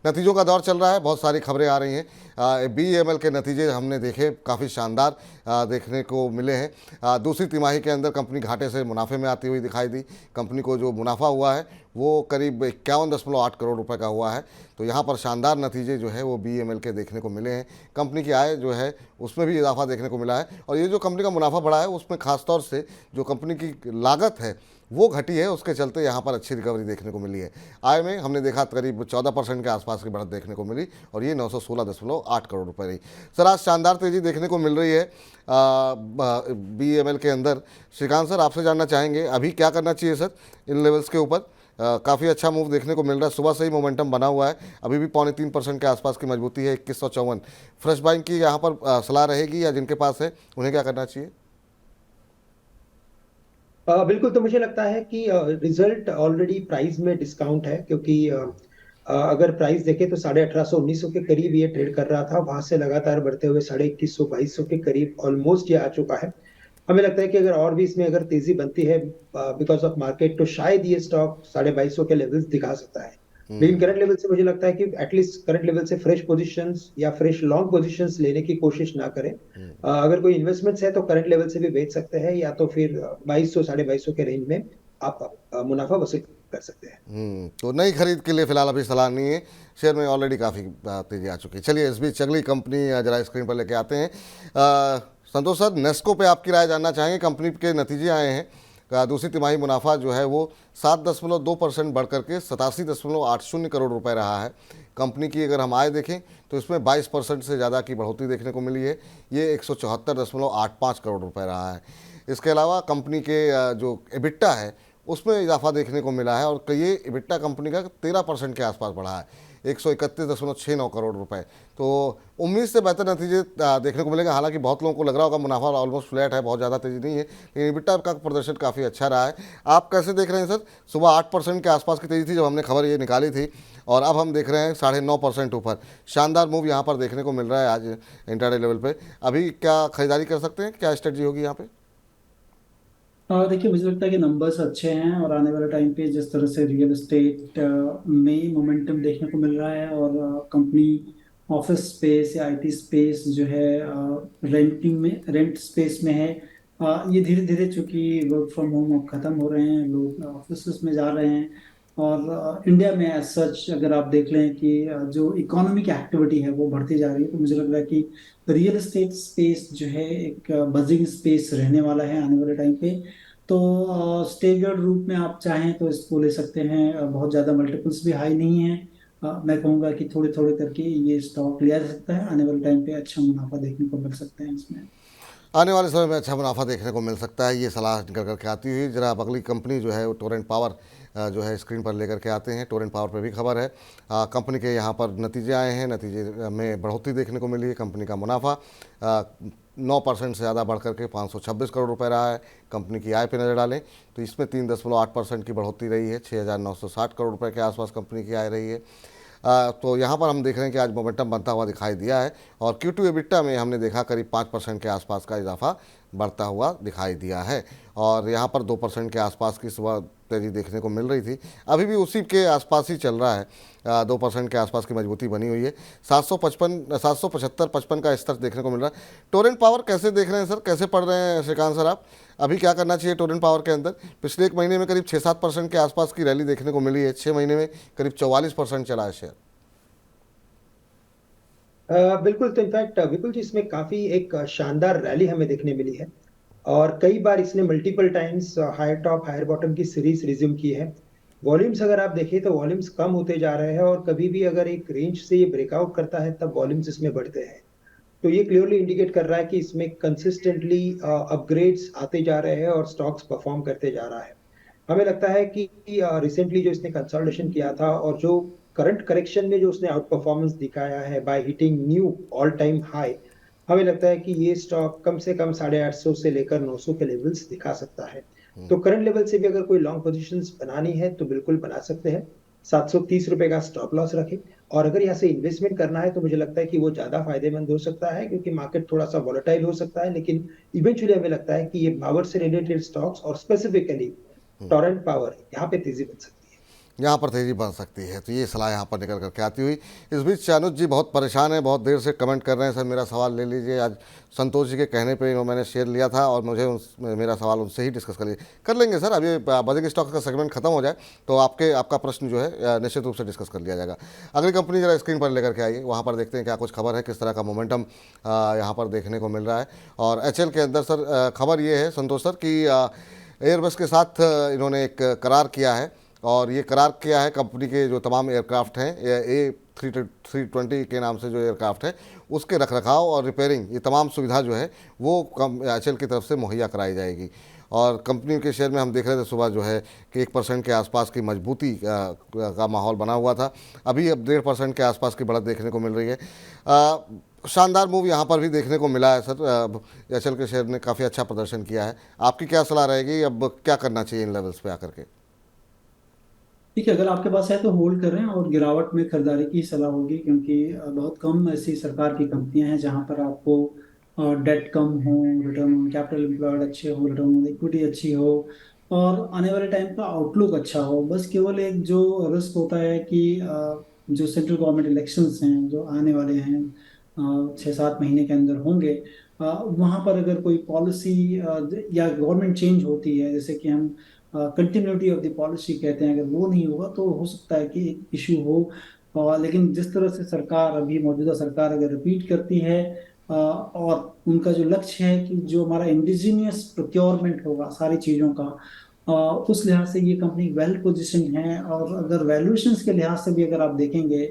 नतीजों का दौर चल रहा है, बहुत सारी खबरें आ रही हैं। बीईएमएल के नतीजे हमने देखे, काफ़ी शानदार देखने को मिले हैं। दूसरी तिमाही के अंदर कंपनी घाटे से मुनाफे में आती हुई दिखाई दी। कंपनी को जो मुनाफा हुआ है वो करीब 51.8 करोड़ रुपए का हुआ है। तो यहाँ पर शानदार नतीजे जो है वो बीईएमएल के देखने को मिले हैं। कंपनी की आय जो है उसमें भी इजाफा देखने को मिला है, और ये जो कंपनी का मुनाफा बढ़ा है उसमें खासतौर से जो कंपनी की लागत है वो घटी है, उसके चलते यहाँ पर अच्छी रिकवरी देखने को मिली है। आय में हमने देखा करीब 14% के आसपास की बढ़त देखने को मिली, और ये 916.8 करोड़ रुपए रही। सर, आज शानदार तेजी देखने को मिल रही है बीईएमएल के अंदर। श्रीकांत सर, आपसे जानना चाहेंगे अभी क्या करना चाहिए सर इन लेवल्स के ऊपर? काफ़ी अच्छा मूव देखने को मिल रहा है, सुबह से ही मोमेंटम बना हुआ है, अभी भी 3.25% के आसपास की मजबूती है, 2154। फ्रेश बाइंग की यहाँ पर सलाह रहेगी, या जिनके पास है उन्हें क्या करना चाहिए? बिल्कुल। तो मुझे लगता है कि रिजल्ट ऑलरेडी प्राइस में डिस्काउंट है, क्योंकि अगर प्राइस देखें तो 1850-1900 के करीब ये ट्रेड कर रहा था, वहां से लगातार बढ़ते हुए 2150-2200 के करीब ऑलमोस्ट ये आ चुका है। हमें लगता है कि अगर और भी इसमें अगर तेजी बनती है बिकॉज ऑफ मार्केट, तो शायद ये स्टॉक 2250 के लेवल्स दिखा सकता है। लेकिन करंट लेवल से मुझे लगता है कि एटलीस्ट करंट लेवल से फ्रेश पोजीशंस या फ्रेश लॉन्ग पोजीशंस लेने की कोशिश ना करें। अगर कोई इन्वेस्टमेंट्स है तो करंट लेवल से भी बेच सकते हैं, या तो फिर 2200 2250 के रेंज में आप मुनाफा वसूल कर सकते हैं। तो नई खरीद के लिए फिलहाल अभी सलाह नहीं है, शेयर में ऑलरेडी काफ़ी तेजी आ चुकी है। चलिए इस बीच अगली कंपनी जरा स्क्रीन पर लेके आते हैं। संतोष सर, नेस्को पे आपकी राय जानना चाहेंगे। कंपनी के नतीजे आए हैं, दूसरी तिमाही मुनाफा जो है वो 7.2% बढ़ करके 87.80 करोड़ रुपए रहा है। कंपनी की अगर हम आय देखें तो इसमें 22% से ज़्यादा की बढ़ोतरी देखने को मिली है, ये 174.85 करोड़ रुपए रहा है। इसके अलावा कंपनी के जो एबिट्टा है उसमें इजाफा देखने को मिला है, और ये इबिट्टा कंपनी का 13% के आसपास बढ़ा है, 131.69 करोड़ रुपए। तो उम्मीद से बेहतर नतीजे देखने को मिलेगा। हालांकि बहुत लोगों को लग रहा होगा मुनाफा ऑलमोस्ट फ्लैट है, बहुत ज़्यादा तेजी नहीं है, लेकिन इबिट्टा का प्रदर्शन काफ़ी अच्छा रहा है। आप कैसे देख रहे हैं सर? सुबह 8% के आसपास की तेजी थी जब हमने खबर ये निकाली थी, और अब हम देख रहे हैं 9.5% ऊपर। शानदार मूव यहाँ पर देखने को मिल रहा है आज इंट्राडे लेवल पर। अभी क्या खरीदारी कर सकते हैं, क्या स्ट्रेटजी होगी यहाँ पे? देखिए, मुझे लगता है कि नंबर्स अच्छे हैं, और आने वाले टाइम पे जिस तरह से रियल एस्टेट में मोमेंटम देखने को मिल रहा है, और कंपनी ऑफिस स्पेस या आईटी स्पेस जो है रेंट स्पेस में है। ये धीरे धीरे चूंकि वर्क फ्रॉम होम अब खत्म हो रहे हैं, लोग ऑफिस में जा रहे हैं, और इंडिया में एज सच अगर आप देख लें कि जो इकोनॉमिक एक्टिविटी है वो बढ़ती जा रही है, तो मुझे लग रहा है कि रियल एस्टेट स्पेस जो है एक बजिंग स्पेस रहने वाला है आने वाले टाइम पे। तो स्टेगर्ड रूप में आप चाहें तो इसको ले सकते हैं। बहुत ज़्यादा मल्टीपल्स भी हाई नहीं है। मैं कहूँगा कि थोड़े थोड़े करके ये स्टॉक लिया जा सकता है, आने वाले टाइम पे अच्छा मुनाफा देखने को मिल सकता है इसमें। आने वाले समय में अच्छा मुनाफा देखने को मिल सकता है, ये सलाह निकल करके आती हुई। जरा अब अगली कंपनी जो है वो टोरेंट पावर जो है स्क्रीन पर लेकर के आते हैं। टोरेंट पावर पे भी खबर है। कंपनी के यहाँ पर नतीजे आए हैं, नतीजे में बढ़ोतरी देखने को मिली है। कंपनी का मुनाफा 9% से ज़्यादा बढ़ करके 526 करोड़ रुपए रहा है। कंपनी की आय पे नज़र डालें तो इसमें 3.8% की बढ़ोतरी रही है, 6,960 करोड़ रुपए के आसपास कंपनी की आय रही है। तो यहाँ पर हम देख रहे हैं कि आज मोमेंटम बनता हुआ दिखाई दिया है, और Q2 एबिट्टा में हमने देखा करीब 5% के आसपास का इजाफा बढ़ता हुआ दिखाई दिया है, और यहाँ पर 2% के आसपास की सुबह तेजी देखने को मिल रही थी, अभी भी उसी के आसपास ही चल रहा है। 2% के आसपास की मजबूती बनी हुई है। 775 का स्तर देखने को मिल रहा है। टोरेंट पावर कैसे देख रहे हैं सर, कैसे पढ़ रहे हैं श्रीकांत सर आप? अभी क्या करना चाहिए टोरेंट पावर के अंदर? पिछले एक महीने में करीब 6-7% के आसपास की रैली देखने को मिली है, 6 महीने में करीब 44% चला है शेयर। बिल्कुल। तो इनफैक्ट विपुल जी, इसमें काफी एक शानदार रैली हमें देखने मिली है, और कई बार इसने multiple times higher top higher bottom की सीरीज रिज्यूम की है। वॉल्यूम्स अगर आप देखें तो वॉल्यूम्स कम होते जा रहे हैं, और कभी भी अगर एक रेंज से ये ब्रेकआउट करता है तब वॉल्यूम्स इसमें बढ़ते हैं। तो ये क्लियरली इंडिकेट कर रहा है कि इसमें कंसिस्टेंटली अपग्रेड्स आते जा रहे हैं और स्टॉक्स परफॉर्म करते जा रहा है। हमें लगता है कि रिसेंटली जो इसने कंसोलिडेशन किया था, और जो करंट करेक्शन में जो उसने आउट परफॉर्मेंस दिखाया है by hitting new all time high, हमें लगता है कि ये स्टॉक कम से कम 850 से लेकर 900 के लेवल्स दिखा सकता है। तो करंट लेवल से भी अगर कोई लॉन्ग पोजीशंस बनानी है तो बिल्कुल बना सकते हैं। 730 रुपए का स्टॉप लॉस रखें, और अगर यहाँ से इन्वेस्टमेंट करना है तो मुझे लगता है कि वो ज्यादा फायदेमंद हो सकता है, क्योंकि मार्केट थोड़ा सा वॉलेटाइल हो सकता है, लेकिन इवेंचुअली हमें लगता है कि ये पावर से रिलेटेड स्टॉक्स और स्पेसिफिकली टोरेंट पावर यहाँ पे तेजी बन सकती है। यहाँ पर तेज़ी बढ़ सकती है। तो ये सलाह यहाँ पर निकल करके आती हुई। इस बीच अनुज जी बहुत परेशान हैं, बहुत देर से कमेंट कर रहे हैं, सर मेरा सवाल ले लीजिए। आज संतोष जी के कहने पे मैंने शेयर लिया था और मुझे मेरा सवाल उनसे ही डिस्कस कर लेंगे सर। अभी बजिंग स्टॉक का सेगमेंट खत्म हो जाए तो आपका प्रश्न जो है निश्चित रूप से डिस्कस कर लिया जाएगा। अगली कंपनी जरा स्क्रीन पर लेकर के आइए, वहाँ पर देखते हैं क्या कुछ खबर है, किस तरह का मोमेंटम यहाँ पर देखने को मिल रहा है। और HL के अंदर सर खबर ये है संतोष सर कि एयरबस के साथ इन्होंने एक करार किया है, और ये करार किया है कंपनी के जो तमाम एयरक्राफ्ट हैं A320 के नाम से जो एयरक्राफ्ट है उसके रखरखाव और रिपेयरिंग, ये तमाम सुविधा जो है वो HL की तरफ से मुहैया कराई जाएगी। और कंपनी के शेयर में हम देख रहे थे सुबह जो है कि 1% के आसपास की मजबूती का माहौल बना हुआ था, अभी अब 1.5% के आसपास की बढ़त देखने को मिल रही है। शानदार मूव यहाँ पर भी देखने को मिला है सर, HL के शेयर ने काफ़ी अच्छा प्रदर्शन किया है। आपकी क्या सलाह रहेगी, अब क्या करना चाहिए इन लेवल्स पे आकर के? ठीक है, अगर आपके पास है तो होल्ड कर रहे हैं और गिरावट में खरीदारी की सलाह होगी, क्योंकि बहुत कम ऐसी सरकार की कंपनियां हैं जहां पर आपको डेट कम हो, रिटर्न ऑन कैपिटल एम्प्लॉयड अच्छे हो, रिटर्न ऑन इक्विटी अच्छी हो और आने वाले टाइम का आउटलुक अच्छा हो। बस केवल एक जो रिस्क होता है कि जो सेंट्रल गवर्नमेंट इलेक्शंस हैं जो आने वाले हैं 6-7 महीने के अंदर होंगे, वहां पर अगर कोई पॉलिसी या गवर्नमेंट चेंज होती है, जैसे कि हम कंटिन्यूटी ऑफ द पॉलिसी कहते हैं, अगर वो नहीं होगा तो हो सकता है कि एक इश्यू हो। लेकिन जिस तरह से सरकार अभी मौजूदा सरकार अगर रिपीट करती है और उनका जो लक्ष्य है कि जो हमारा इंडिजीनियस प्रोक्योरमेंट होगा सारी चीज़ों का, उस लिहाज से ये कंपनी वेल पोजिशन है। और अगर वैल्यूएशंस के लिहाज से भी अगर आप देखेंगे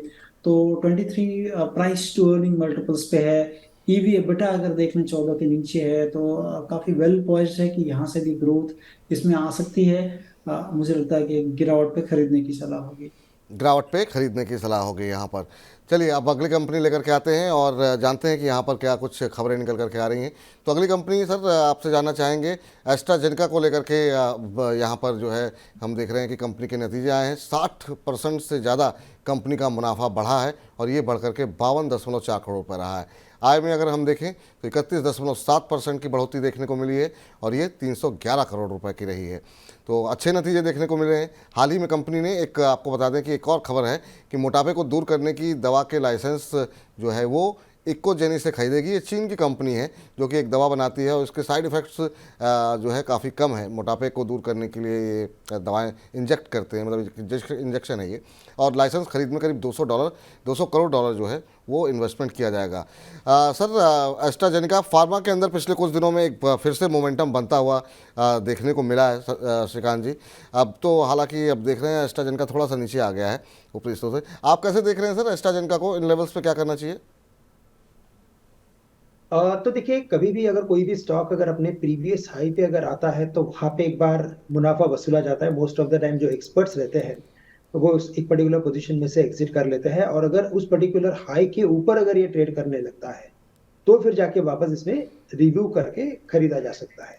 तो 23 प्राइस टू अर्निंग मल्टीपल्स पे है। ईवी एबिटा अगर देखें 14 के नीचे है, तो काफी वेल पॉइज्ड है कि यहाँ से भी ग्रोथ इसमें आ सकती है। मुझे लगता है कि गिरावट पे खरीदने की सलाह होगी। गिरावट पे खरीदने की सलाह होगी यहाँ पर। चलिए अब अगली कंपनी लेकर के आते हैं और जानते हैं कि यहाँ पर क्या कुछ खबरें निकल करके आ रही हैं। तो अगली कंपनी सर आपसे जानना चाहेंगे एस्ट्राजेनेका को लेकर के। यहाँ पर जो है हम देख रहे हैं कि कंपनी के नतीजे आए हैं, 60% से ज़्यादा कंपनी का मुनाफा बढ़ा है और ये बढ़ करके 52.4 करोड़ पर रहा है। आय में अगर हम देखें तो 31.7% की बढ़ोतरी देखने को मिली है और ये 311 करोड़ रुपए की रही है। तो अच्छे नतीजे देखने को मिले हैं। हाल ही में कंपनी ने एक, आपको बता दें कि एक और खबर है कि मोटापे को दूर करने की दवा के लाइसेंस जो है वो इकोजेनी से खरीदेगी। ये चीन की कंपनी है जो कि एक दवा बनाती है और उसके साइड इफ़ेक्ट्स जो है काफ़ी कम है। मोटापे को दूर करने के लिए ये दवाएं इंजेक्ट करते हैं, मतलब इंजेक्शन है ये। और लाइसेंस खरीद में करीब $200 करोड़ जो है वो इन्वेस्टमेंट किया जाएगा। सर एस्ट्राजेनेका फार्मा के अंदर पिछले कुछ दिनों में एक फिर से मोमेंटम बनता हुआ देखने को मिला है श्रीकांत जी। अब तो हालांकि अब देख रहे हैं एस्ट्राजेनेका थोड़ा सा नीचे आ गया है ऊपरी स्तर से। आप कैसे देख रहे हैं सर एस्ट्राजेनेका को, इन लेवल्स पे क्या करना चाहिए? तो देखिए, कभी भी अगर कोई भी स्टॉक अगर अपने प्रीवियस हाई पे अगर आता है तो वहां पे एक बार मुनाफा वसूला जाता है। मोस्ट ऑफ द टाइम जो एक्सपर्ट्स रहते हैं तो वो उस एक पर्टिकुलर पोजीशन में से एग्जिट कर लेते हैं, और अगर उस पर्टिकुलर हाई के ऊपर अगर ये ट्रेड करने लगता है तो फिर जाके वापस इसमें रिव्यू करके खरीदा जा सकता है।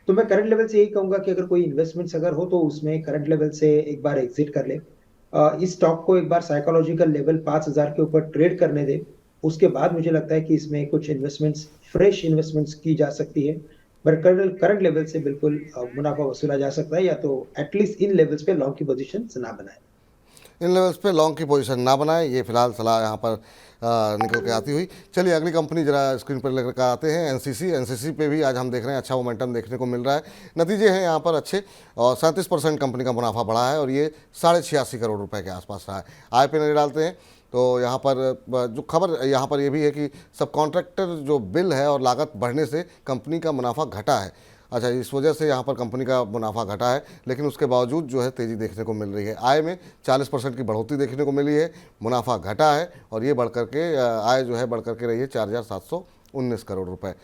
तो मैं करंट लेवल से यही कहूंगा कि अगर कोई इन्वेस्टमेंट्स अगर हो तो उसमें करंट लेवल से एक बार एग्जिट कर ले। इस स्टॉक को एक बार साइकोलॉजिकल लेवल 5,000 के ऊपर ट्रेड करने दे, उसके बाद मुझे लगता है कि इसमें कुछ इन्वेस्टमेंट्स, फ्रेश इन्वेस्टमेंट्स की जा सकती है। बट करंट लेवल से बिल्कुल मुनाफा वसूला जा सकता है, या तो एटलीस्ट इन लेवल्स पे लॉन्ग की पोजीशन ना बनाए। इन लेवल्स पे लॉन्ग की पोजीशन ना बनाए, ये फिलहाल सलाह यहाँ पर निकल के आती हुई। चलिए अगली कंपनी जरा स्क्रीन पर लेकर आते हैं एनसीसी पे भी आज हम देख रहे हैं अच्छा मोमेंटम देखने को मिल रहा है। नतीजे हैं यहाँ पर अच्छे और 37% कंपनी का मुनाफा बढ़ा है और ये 86.5 करोड़ रुपए के आसपास रहा है। आय पे नजर डालते हैं तो यहाँ पर जो खबर यहाँ पर ये भी है कि सब कॉन्ट्रैक्टर जो बिल है और लागत बढ़ने से कंपनी का मुनाफा घटा है। अच्छा, इस वजह से यहाँ पर कंपनी का मुनाफा घटा है, लेकिन उसके बावजूद जो है तेज़ी देखने को मिल रही है। आय में 40% की बढ़ोतरी देखने को मिली है, मुनाफा घटा है और ये बढ़ करके आय जो है बढ़ करके रही है 4,719 करोड़ रुपए।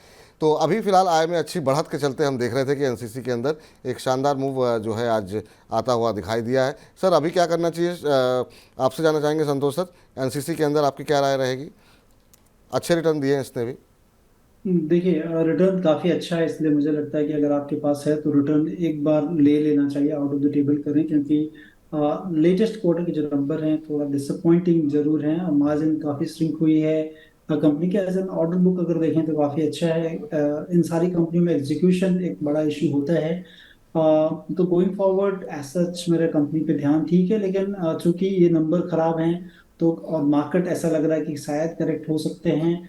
तो अभी फिलहाल आय में अच्छी बढ़त के चलते हम देख रहे थे कि एनसीसी के अंदर एक शानदार मूव जो है आज आता हुआ दिखाई दिया है। सर अभी क्या करना चाहिए, आपसे जानना चाहेंगे संतोष सर, एनसीसी के अंदर आपकी क्या राय रहेगी? अच्छे रिटर्न दिए हैं इसने भी। देखिए, रिटर्न काफी अच्छा है, इसलिए मुझे लगता है कि अगर आपके पास है तो रिटर्न एक बार ले लेना चाहिए, आउट ऑफ द टेबल करें, क्योंकि लेटेस्ट क्वार्टर के जो नंबर हैं थोड़ा डिसअपॉइंटिंग जरूर हैं। मार्जिन काफी श्रिंक हुई है कंपनी के। एज एन ऑर्डर बुक अगर देखें तो काफी अच्छा है। इन सारी कंपनियों में एग्जीक्यूशन एक बड़ा इशू होता है। तो गोइंग फॉरवर्ड एज सच मेरे कंपनी पे ध्यान ठीक है, लेकिन चूंकि ये नंबर खराब हैं तो और मार्केट ऐसा लग रहा है कि शायद करेक्ट हो सकते हैं,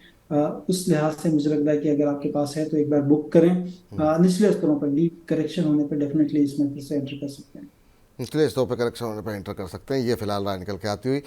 उस लिहाज से मुझे लग रहा है कि अगर आपके पास है तो एक बार बुक करें। निचले स्तरों पर डीप करेक्शन होने पर डेफिनेटली इसमें फिर से एंटर कर सकते हैं। निचले स्तर पर करेक्शन होने पर एंटर कर सकते हैं। ये फिलहाल राय निकल के आती हुई।